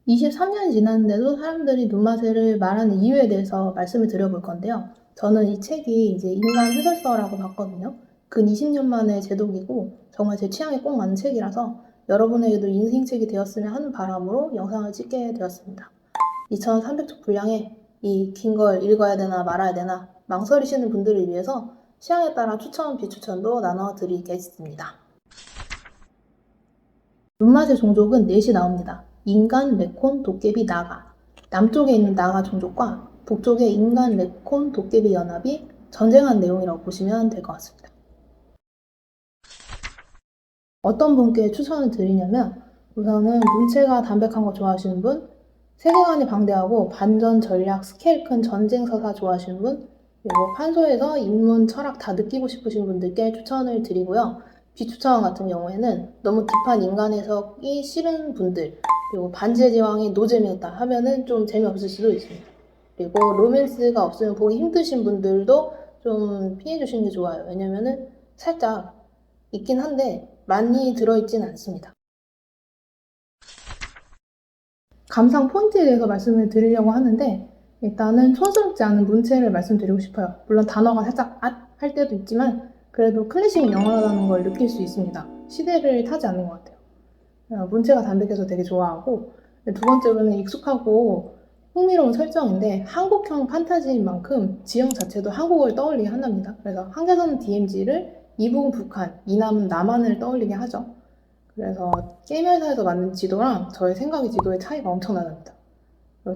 23년이 지났는데도 사람들이 눈마새를 말하는 이유에 대해서 말씀을 드려볼 건데요. 저는 이 책이 이제 인간 해설서라고 봤거든요. 근 20년 만에 제독이고 정말 제 취향에 꼭 맞는 책이라서 여러분에게도 인생책이 되었으면 하는 바람으로 영상을 찍게 되었습니다. 2,300쪽 분량의 이 긴 걸 읽어야 되나 말아야 되나 망설이시는 분들을 위해서 취향에 따라 추천, 비추천도 나눠 드리겠습니다. 눈맛의 종족은 넷이 나옵니다. 인간, 레콘, 도깨비, 나가. 남쪽에 있는 나가 종족과 북쪽의 인간, 레콘, 도깨비 연합이 전쟁한 내용이라고 보시면 될 것 같습니다. 어떤 분께 추천을 드리냐면 우선은 문체가 담백한 거 좋아하시는 분, 세계관이 방대하고 반전, 전략, 스케일 큰 전쟁 서사 좋아하시는 분, 그리고 판소에서 인문, 철학 다 느끼고 싶으신 분들께 추천을 드리고요. 비추천 같은 경우에는 너무 딥한 인간 해석이 싫은 분들, 그리고 반지의 제왕이 노잼이었다 하면은 좀 재미없을 수도 있습니다. 그리고 로맨스가 없으면 보기 힘드신 분들도 좀 피해 주시는 게 좋아요. 왜냐면은 살짝 있긴 한데 많이 들어있진 않습니다. 감상 포인트에 대해서 말씀을 드리려고 하는데 일단은 촌스럽지 않은 문체를 말씀드리고 싶어요. 물론 단어가 살짝 할 때도 있지만 그래도 클래식 영화라는 걸 느낄 수 있습니다. 시대를 타지 않는 것 같아요. 문체가 담백해서 되게 좋아하고 두 번째로는 익숙하고 흥미로운 설정인데 한국형 판타지인 만큼 지형 자체도 한국을 떠올리게 한답니다. 그래서 한계선 DMZ를 이북은 북한, 이남은 남한을 떠올리게 하죠. 그래서 게임 회사에서 만든 지도랑 저의 생각의 지도의 차이가 엄청나답니다.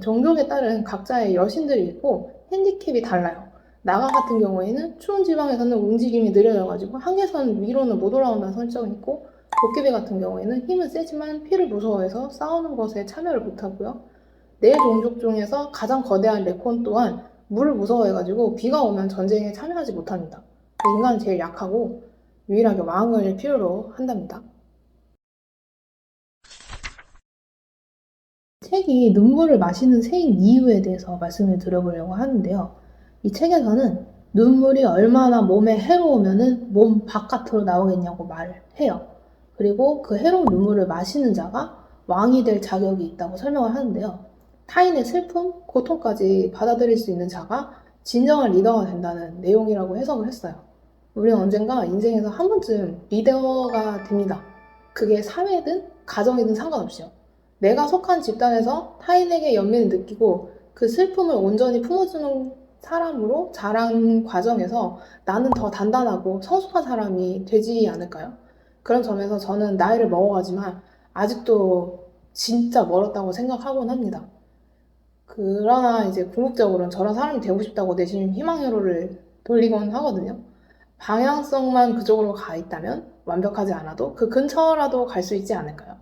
종족에 따른 각자의 여신들이 있고 핸디캡이 달라요. 나가 같은 경우에는 추운 지방에서는 움직임이 느려져가지고 한계선 위로는 못 올라온다는 설정이 있고 도깨비 같은 경우에는 힘은 세지만 피를 무서워해서 싸우는 것에 참여를 못하고요. 네 종족 중에서 가장 거대한 레콘 또한 물을 무서워해가지고 비가 오면 전쟁에 참여하지 못합니다. 인간은 제일 약하고 유일하게 왕을 필요로 한답니다. 책이 눈물을 마시는 새인 이유에 대해서 말씀을 드려보려고 하는데요. 이 책에서는 눈물이 얼마나 몸에 해로우면은 몸 바깥으로 나오겠냐고 말을 해요. 그리고 그 해로운 눈물을 마시는 자가 왕이 될 자격이 있다고 설명을 하는데요. 타인의 슬픔, 고통까지 받아들일 수 있는 자가 진정한 리더가 된다는 내용이라고 해석을 했어요. 우리는 언젠가 인생에서 한 번쯤 리더가 됩니다. 그게 사회든 가정이든 상관없이요. 내가 속한 집단에서 타인에게 연민을 느끼고 그 슬픔을 온전히 품어주는 사람으로 자란 과정에서 나는 더 단단하고 성숙한 사람이 되지 않을까요? 그런 점에서 저는 나이를 먹어가지만 아직도 진짜 멀었다고 생각하곤 합니다. 그러나 이제 궁극적으로는 저런 사람이 되고 싶다고 내심 희망회로를 돌리곤 하거든요. 방향성만 그쪽으로 가 있다면 완벽하지 않아도 그 근처라도 갈 수 있지 않을까요?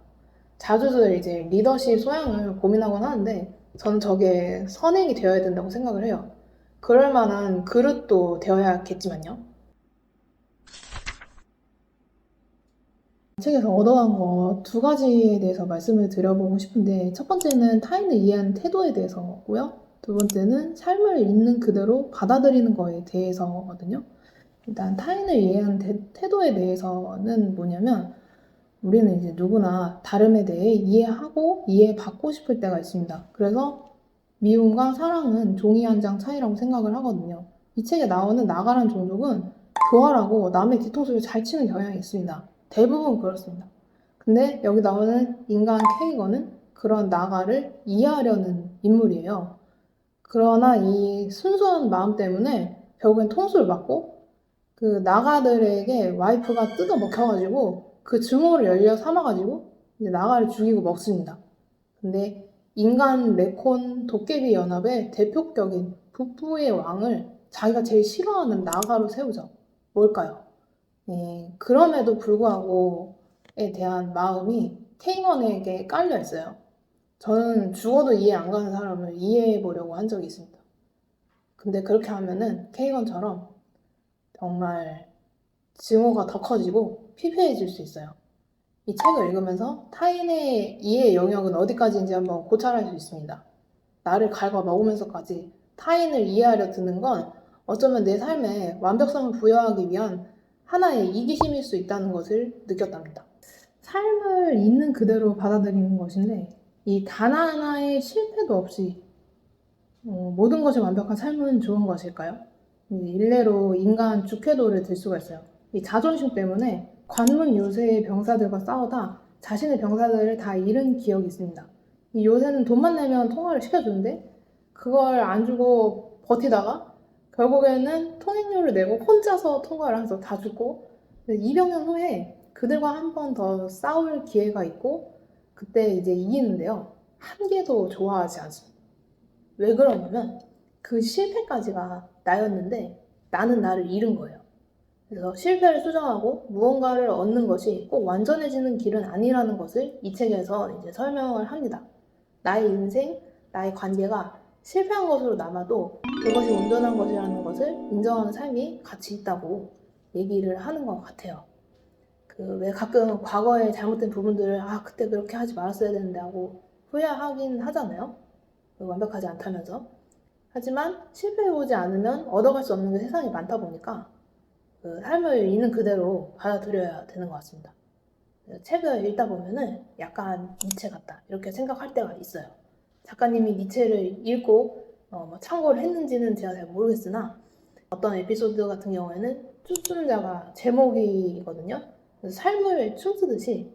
자주들 이제 리더십 소양을 고민하곤 하는데 저는 저게 선행이 되어야 된다고 생각을 해요. 그럴 만한 그릇도 되어야겠지만요. 책에서 얻어간 거 두 가지에 대해서 말씀을 드려보고 싶은데 첫 번째는 타인을 이해하는 태도에 대해서고요. 두 번째는 삶을 있는 그대로 받아들이는 거에 대해서거든요. 일단 타인을 이해하는 태도에 대해서는 뭐냐면 우리는 이제 누구나 다름에 대해 이해하고 이해받고 싶을 때가 있습니다. 그래서 미움과 사랑은 종이 한 장 차이라고 생각을 하거든요. 이 책에 나오는 나가란 종족은 교활하고 남의 뒤통수를 잘 치는 경향이 있습니다. 대부분 그렇습니다. 근데 여기 나오는 인간 케이건은 그런 나가를 이해하려는 인물이에요. 그러나 이 순수한 마음 때문에 결국엔 통수를 받고 그 나가들에게 와이프가 뜯어 먹혀가지고 그 증오를 열려 삼아가지고 이제 나가를 죽이고 먹습니다. 근데 인간 레콘 도깨비 연합의 대표격인 북부의 왕을 자기가 제일 싫어하는 나가로 세우죠. 뭘까요? 그럼에도 불구하고에 대한 마음이 테이건에게 깔려 있어요. 저는 죽어도 이해 안 가는 사람을 이해해 보려고 한 적이 있습니다. 근데 그렇게 하면은 케이건처럼 정말 증오가 더 커지고 피폐해질 수 있어요. 이 책을 읽으면서 타인의 이해 영역은 어디까지인지 한번 고찰할 수 있습니다. 나를 갉아 먹으면서까지 타인을 이해하려 드는 건 어쩌면 내 삶에 완벽성을 부여하기 위한 하나의 이기심일 수 있다는 것을 느꼈답니다. 삶을 있는 그대로 받아들이는 것인데 이 단 하나의 실패도 없이 모든 것이 완벽한 삶은 좋은 것일까요? 일례로 인간 주쾌도를 들 수가 있어요. 이 자존심 때문에 관문 요새의 병사들과 싸우다 자신의 병사들을 다 잃은 기억이 있습니다. 이 요새는 돈만 내면 통화를 시켜주는데 그걸 안 주고 버티다가 결국에는 통행료를 내고 혼자서 통화를 해서 다 죽고 200년 후에 그들과 한 번 더 싸울 기회가 있고 그때 이제 이기는데요. 한 개도 좋아하지 않습니다. 왜 그러냐면 그 실패까지가 나였는데 나는 나를 잃은 거예요. 그래서 실패를 수정하고 무언가를 얻는 것이 꼭 완전해지는 길은 아니라는 것을 이 책에서 이제 설명을 합니다. 나의 인생, 나의 관계가 실패한 것으로 남아도 그것이 온전한 것이라는 것을 인정하는 삶이 가치 있다고 얘기를 하는 것 같아요. 왜 가끔 과거에 잘못된 부분들을 그때 그렇게 하지 말았어야 되는데 하고 후회하긴 하잖아요. 완벽하지 않다면서. 하지만 실패해보지 않으면 얻어갈 수 없는 게 세상에 많다 보니까 삶을 있는 그대로 받아들여야 되는 것 같습니다. 책을 읽다 보면은 약간 니체 같다 이렇게 생각할 때가 있어요. 작가님이 니체를 읽고 참고를 했는지는 제가 잘 모르겠으나 어떤 에피소드 같은 경우에는 춤추는 제목이거든요. 삶을 춤추듯이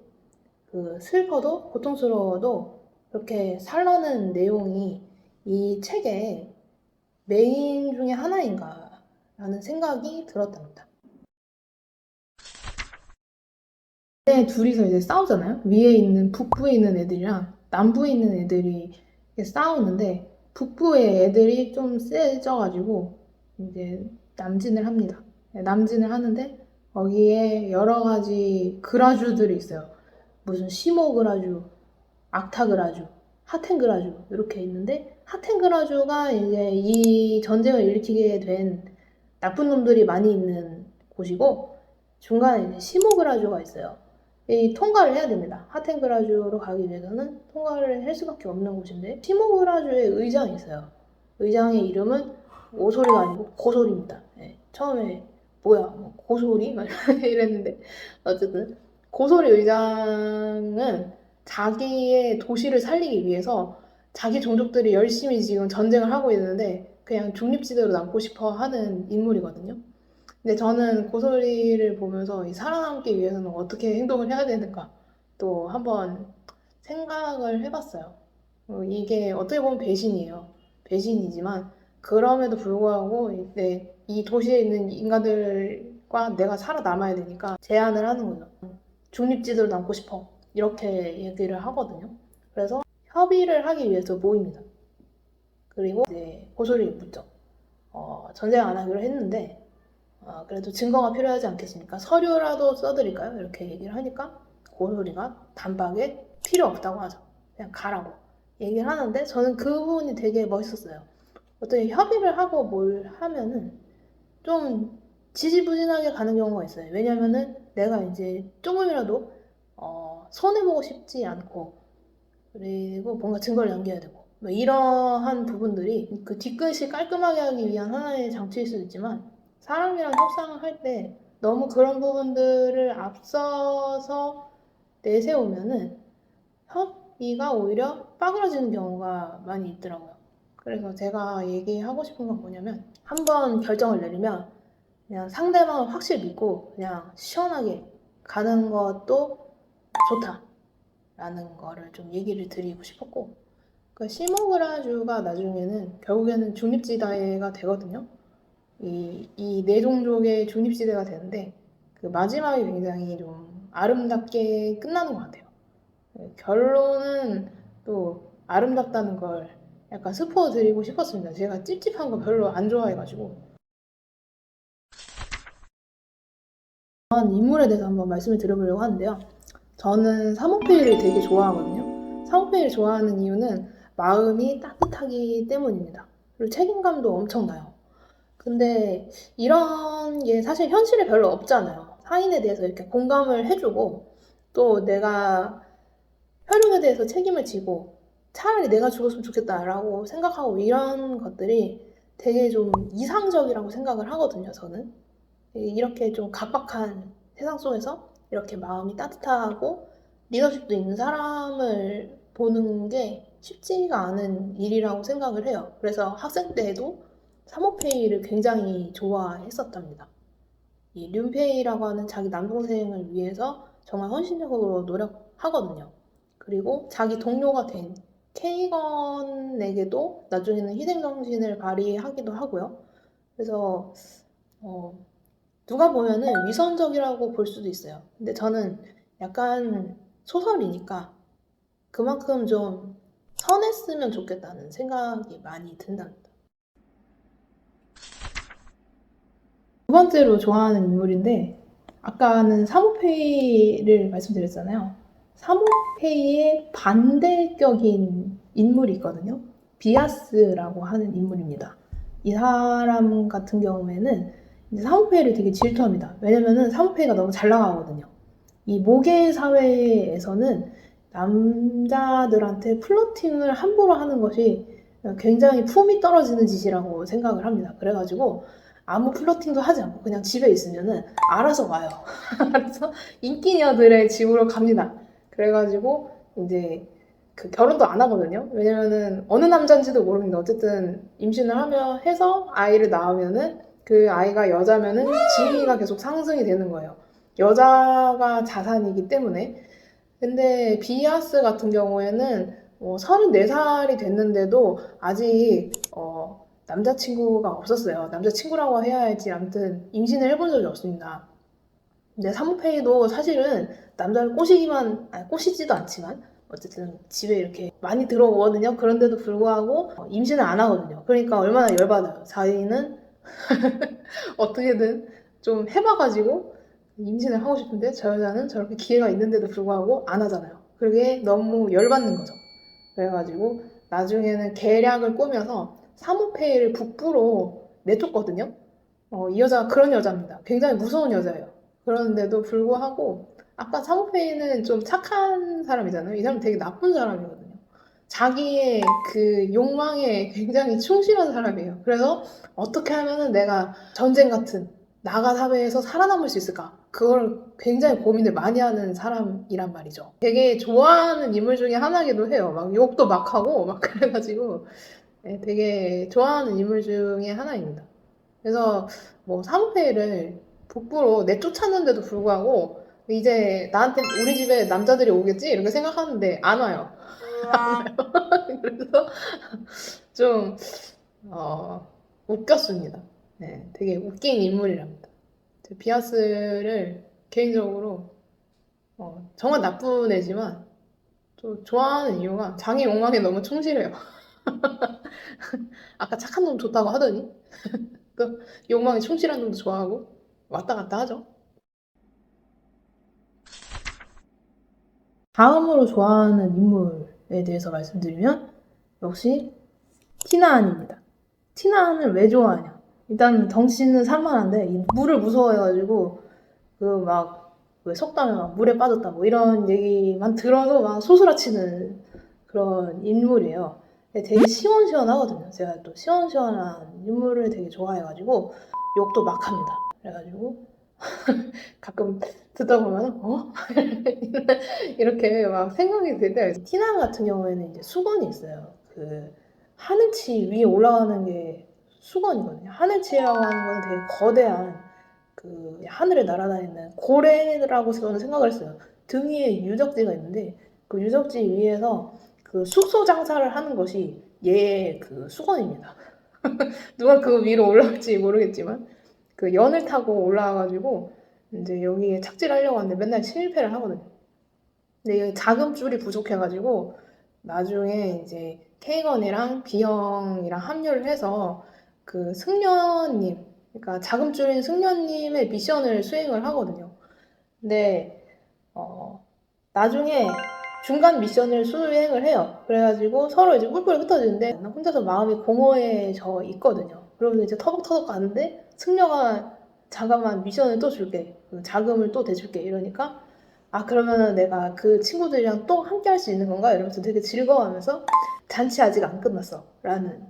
슬퍼도 고통스러워도 그렇게 살라는 내용이 이 책의 메인 중에 하나인가 라는 생각이 들었답니다. 네, 둘이서 이제 싸우잖아요. 위에 있는 북부에 있는 애들이랑 남부에 있는 애들이 싸우는데 북부의 애들이 좀 세져가지고 이제 남진을 합니다. 남진을 하는데 거기에 여러 가지 그라주들이 있어요. 무슨 시모 그라주, 악타 그라주, 하텐 그라주 이렇게 있는데 하텐 그라주가 이제 이 전쟁을 일으키게 된 나쁜 놈들이 많이 있는 곳이고 중간에 이제 시모 그라주가 있어요. 이 통과를 해야 됩니다. 하텐 그라주로 가기 위해서는 통과를 할 수밖에 없는 곳인데 시모 그라주의 의장이 있어요. 의장의 이름은 오소리가 아니고 고소리입니다. 네, 처음에 뭐야 고소리? 이랬는데 어쨌든 고소리 의장은 자기의 도시를 살리기 위해서 자기 종족들이 열심히 지금 전쟁을 하고 있는데 그냥 중립지대로 남고 싶어 하는 인물이거든요. 근데 저는 고소리를 보면서 살아남기 위해서는 어떻게 행동을 해야 되는가 또 한번 생각을 해봤어요. 이게 어떻게 보면 배신이에요. 배신이지만 그럼에도 불구하고 이 도시에 있는 인간들과 내가 살아남아야 되니까 제안을 하는 거죠. 중립지대로 남고 싶어. 이렇게 얘기를 하거든요. 그래서 협의를 하기 위해서 모입니다. 그리고 이제 고소리를 묻죠. 전쟁 안 하기로 했는데 그래도 증거가 필요하지 않겠습니까? 서류라도 써드릴까요? 이렇게 얘기를 하니까 고소리가 단박에 필요 없다고 하죠. 그냥 가라고 얘기를 하는데 저는 그 부분이 되게 멋있었어요. 어떻게 협의를 하고 뭘 하면은 좀 지지부진하게 가는 경우가 있어요. 왜냐면은 내가 이제 조금이라도 손해보고 싶지 않고 그리고 뭔가 증거를 남겨야 되고 뭐 이러한 부분들이 그 뒤끝이 깔끔하게 하기 위한 하나의 장치일 수도 있지만 사람이랑 협상을 할 때 너무 그런 부분들을 앞서서 내세우면은 협의가 오히려 빠그러지는 경우가 많이 있더라고요. 그래서 제가 얘기하고 싶은 건 뭐냐면 한번 결정을 내리면 그냥 상대방을 확실히 믿고 그냥 시원하게 가는 것도 좋다라는 거를 좀 얘기를 드리고 싶었고 그 시모그라주가 나중에는 결국에는 중립지대가 되거든요. 이 네 종족의 중립지대가 되는데 그 마지막이 굉장히 좀 아름답게 끝나는 것 같아요. 결론은 또 아름답다는 걸 약간 스포 드리고 싶었습니다. 제가 찝찝한 거 별로 안 좋아해가지고. 인물에 대해서 한번 말씀을 드려보려고 하는데요. 저는 사모페이를 되게 좋아하거든요. 사모페이를 좋아하는 이유는 마음이 따뜻하기 때문입니다. 그리고 책임감도 엄청나요. 근데 이런 게 사실 현실에 별로 없잖아요. 타인에 대해서 이렇게 공감을 해주고 또 내가 혈육에 대해서 책임을 지고 차라리 내가 죽었으면 좋겠다라고 생각하고 이런 것들이 되게 좀 이상적이라고 생각을 하거든요, 저는. 이렇게 좀 각박한 세상 속에서 이렇게 마음이 따뜻하고 리더십도 있는 사람을 보는 게 쉽지가 않은 일이라고 생각을 해요. 그래서 학생 때에도 사모페이를 굉장히 좋아했었답니다. 이 륜페이라고 하는 자기 남동생을 위해서 정말 헌신적으로 노력하거든요. 그리고 자기 동료가 된 케이건에게도 나중에는 희생정신을 발휘하기도 하고요. 그래서 어, 누가 보면은 위선적이라고 볼 수도 있어요. 근데 저는 약간 소설이니까 그만큼 좀 선했으면 좋겠다는 생각이 많이 든답니다. 두 번째로 좋아하는 인물인데, 아까는 사모페이를 말씀드렸잖아요. 사모페이의 반대격인 인물이 있거든요. 비아스라고 하는 인물입니다. 이 사람 같은 경우에는 이제 사모페이를 되게 질투합니다. 왜냐면은 사모페이가 너무 잘 나가거든요. 이 모계 사회에서는 남자들한테 플러팅을 함부로 하는 것이 굉장히 품이 떨어지는 짓이라고 생각을 합니다. 그래가지고 아무 플러팅도 하지 않고 그냥 집에 있으면은 알아서 와요. 알아서 인기녀들의 집으로 갑니다. 그래가지고 이제 그 결혼도 안 하거든요. 왜냐면은 어느 남자인지도 모르는데 어쨌든 임신을 하며 해서 아이를 낳으면은 그 아이가 여자면은 지위가 계속 상승이 되는 거예요. 여자가 자산이기 때문에. 근데 비아스 같은 경우에는 34살이 됐는데도 아직 남자친구가 없었어요. 남자친구라고 해야 할지 아무튼 임신을 해본 적이 없습니다. 근데 사모페이도 사실은 남자를 꼬시기만, 아니, 꼬시지도 않지만 어쨌든 집에 이렇게 많이 들어오거든요. 그런데도 불구하고 임신을 안 하거든요. 그러니까 얼마나 열받아요. 자기는 어떻게든 좀 해봐가지고 임신을 하고 싶은데 저 여자는 저렇게 기회가 있는데도 불구하고 안 하잖아요. 그게 너무 열받는 거죠. 그래가지고 나중에는 계략을 꾸며서 사모페이를 북부로 내쫓거든요. 이 여자가 그런 여자입니다. 굉장히 무서운 여자예요. 그런데도 불구하고 아까 사모페이는 좀 착한 사람이잖아요. 이 사람은 되게 나쁜 사람이거든요. 자기의 그 욕망에 굉장히 충실한 사람이에요. 그래서 어떻게 하면은 내가 전쟁 같은 나가 사회에서 살아남을 수 있을까? 그걸 굉장히 고민을 많이 하는 사람이란 말이죠. 되게 좋아하는 인물 중에 하나기도 해요. 막 욕도 막 하고 막 그래가지고 네, 되게 좋아하는 인물 중에 하나입니다. 그래서 뭐 사무페이를 북부로 내쫓았는데도 불구하고 이제 나한테 우리 집에 남자들이 오겠지 이렇게 생각하는데 안 와요. 그래서 좀 웃겼습니다. 네, 되게 웃긴 인물이랍니다. 비아스를 개인적으로 정말 나쁜 애지만 또 좋아하는 이유가 자기 욕망에 너무 충실해요. 아까 착한 놈 좋다고 하더니 또 욕망에 충실한 놈도 좋아하고 왔다 갔다 하죠. 다음으로 좋아하는 인물에 대해서 말씀드리면 역시 티나안입니다. 티나안을 왜 좋아하냐? 일단 덩치는 살만한데 이 물을 무서워해가지고 그 막 왜 속담에 막 물에 빠졌다 뭐 이런 얘기만 들어도 막 소스라치는 그런 인물이에요. 되게 시원시원하거든요. 제가 또 시원시원한 인물을 되게 좋아해가지고 욕도 막 합니다. 그래가지고 가끔 듣다 보면 이렇게 막 생각이 들 때가 있어요. 티나 같은 경우에는 이제 수건이 있어요. 그 하늘치 위에 올라가는 게 수건이거든요. 하늘치라고 하는 거는 되게 거대한 그 하늘에 날아다니는 고래라고 저는 생각을 했어요. 등 위에 유적지가 있는데 그 유적지 위에서 그 숙소 장사를 하는 것이 얘의 그 수건입니다. 누가 그 위로 올라갈지 모르겠지만 그 연을 타고 올라와가지고 이제 여기에 착지하려고 하는데 맨날 실패를 하거든요. 근데 이게 자금줄이 부족해가지고 나중에 이제 케이건이랑 비형이랑 합류를 해서 그 승려님, 그러니까 자금줄인 승려님의 미션을 수행을 하거든요. 근데 나중에 중간 미션을 수행을 해요. 그래가지고 서로 이제 뿔뿔이 흩어지는데 혼자서 마음이 공허해져 있거든요. 그러면서 이제 터벅터벅 가는데 승려가 잠깐만 미션을 또 줄게. 그 자금을 또 대줄게. 이러니까 그러면은 내가 그 친구들이랑 또 함께 할 수 있는 건가? 이러면서 되게 즐거워하면서 잔치 아직 안 끝났어. 라는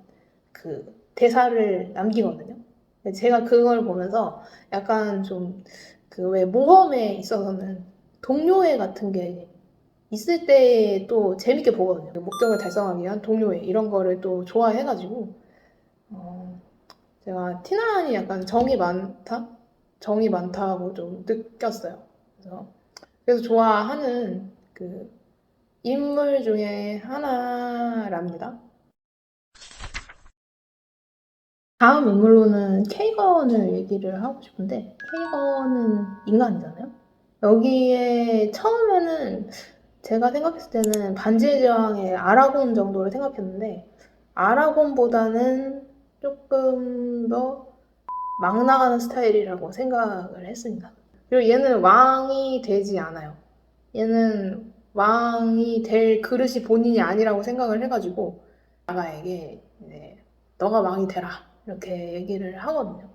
그 대사를 남기거든요. 제가 그걸 보면서 약간 좀 그 왜 모험에 있어서는 동료애 같은 게 있을 때 또 재밌게 보거든요. 목적을 달성하기 위한 동료애 이런 거를 또 좋아해가지고 제가 티나니 약간 정이 많다고 좀 느꼈어요. 그래서 좋아하는 그 인물 중에 하나랍니다. 다음 인물로는 케이건을 얘기를 하고 싶은데, 케이건은 인간이잖아요. 여기에 처음에는 제가 생각했을 때는 반지의 제왕의 아라곤 정도를 생각했는데, 아라곤보다는 조금 더 막 나가는 스타일이라고 생각을 했습니다. 그리고 얘는 왕이 되지 않아요. 얘는 왕이 될 그릇이 본인이 아니라고 생각을 해가지고 나가에게 너가 왕이 되라 이렇게 얘기를 하거든요.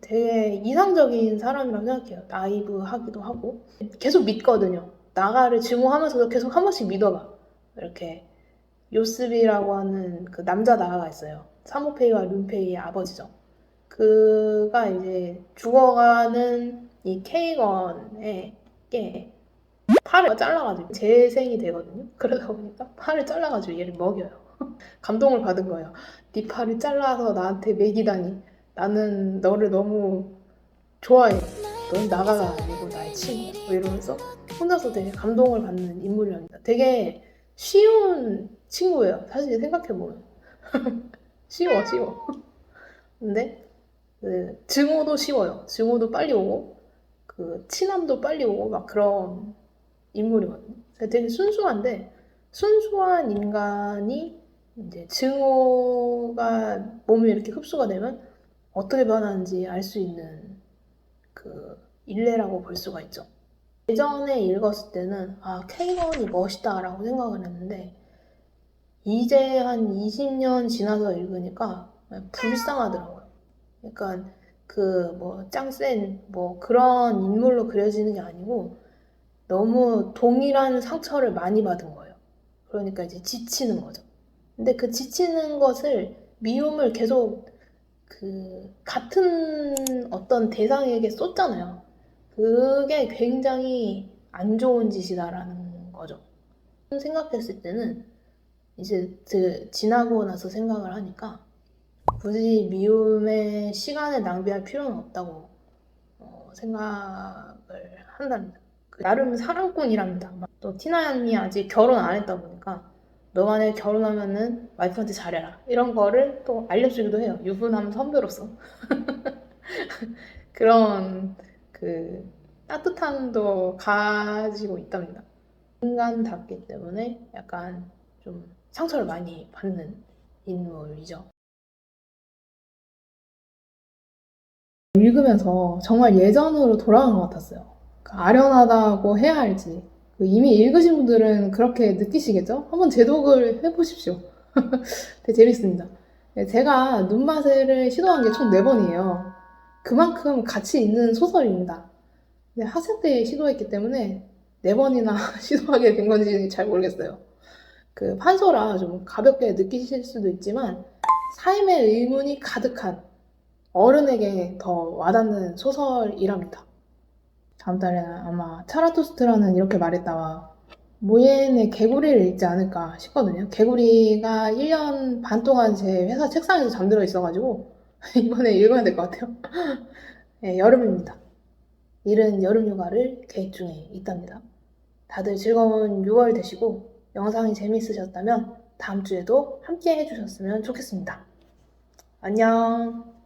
되게 이상적인 사람이라고 생각해요. 나이브하기도 하고 계속 믿거든요. 나가를 증오하면서도 계속 한 번씩 믿어봐. 이렇게 요스비라고 하는 그 남자 나가가 있어요. 사모페이와 룬페이의 아버지죠. 그가 이제 죽어가는 이 케이건에게 팔을 잘라가지고 재생이 되거든요. 그러다 보니까 팔을 잘라가지고 얘를 먹여요. 감동을 받은 거예요. 네 팔을 잘라서 나한테 먹이다니. 나는 너를 너무 좋아해. 넌 나가가 아니고 나의 친구야. 뭐 이러면서 혼자서 되게 감동을 받는 인물이랍니다. 되게 쉬운 친구예요. 사실 생각해보면. 쉬워. 근데 그 증오도 쉬워요. 증오도 빨리 오고 그 친함도 빨리 오고 막 그런 인물이거든요. 되게 순수한데 순수한 인간이 이제 증오가 몸에 이렇게 흡수가 되면 어떻게 변하는지 알 수 있는 그 일례라고 볼 수가 있죠. 예전에 읽었을 때는 케이건이 멋있다라고 생각을 했는데 이제 한 20년 지나서 읽으니까 불쌍하더라고요. 약간 그 뭐 짱센 뭐 그런 인물로 그려지는 게 아니고 너무 동일한 상처를 많이 받은 거예요. 그러니까 이제 지치는 거죠. 근데 그 지치는 것을 미움을 계속 그 같은 어떤 대상에게 쏟잖아요. 그게 굉장히 안 좋은 짓이다라는 거죠. 생각했을 때는 이제 지나고 나서 생각을 하니까 굳이 미움에 시간을 낭비할 필요는 없다고 생각을 한답니다. 나름 사랑꾼이랍니다. 또 티나양이 아직 결혼 안 했다 보니까 너 만약에 결혼하면은 와이프한테 잘해라 이런 거를 또 알려주기도 해요. 유부남 선배로서 그런 그 따뜻함도 가지고 있답니다. 인간답기 때문에 약간 좀 상처를 많이 받는 인물이죠. 읽으면서 정말 예전으로 돌아간 것 같았어요. 아련하다고 해야 할지. 이미 읽으신 분들은 그렇게 느끼시겠죠? 한번 재독을 해보십시오. 되게 재밌습니다. 제가 눈맛을 시도한 게 총 4번이에요. 그만큼 가치 있는 소설입니다. 학생 때 시도했기 때문에 4번이나 시도하게 된 건지 잘 모르겠어요. 판소라 좀 가볍게 느끼실 수도 있지만 삶의 의문이 가득한 어른에게 더 와닿는 소설이랍니다. 다음 달에는 아마 차라투스트라는 이렇게 말했다와 모옌의 개구리를 읽지 않을까 싶거든요. 개구리가 1년 반 동안 제 회사 책상에서 잠들어 있어가지고 이번에 읽어야 될 것 같아요. 네, 여름입니다. 이른 여름 휴가를 계획 중에 있답니다. 다들 즐거운 6월 되시고 영상이 재미있으셨다면 다음 주에도 함께 해주셨으면 좋겠습니다. 안녕.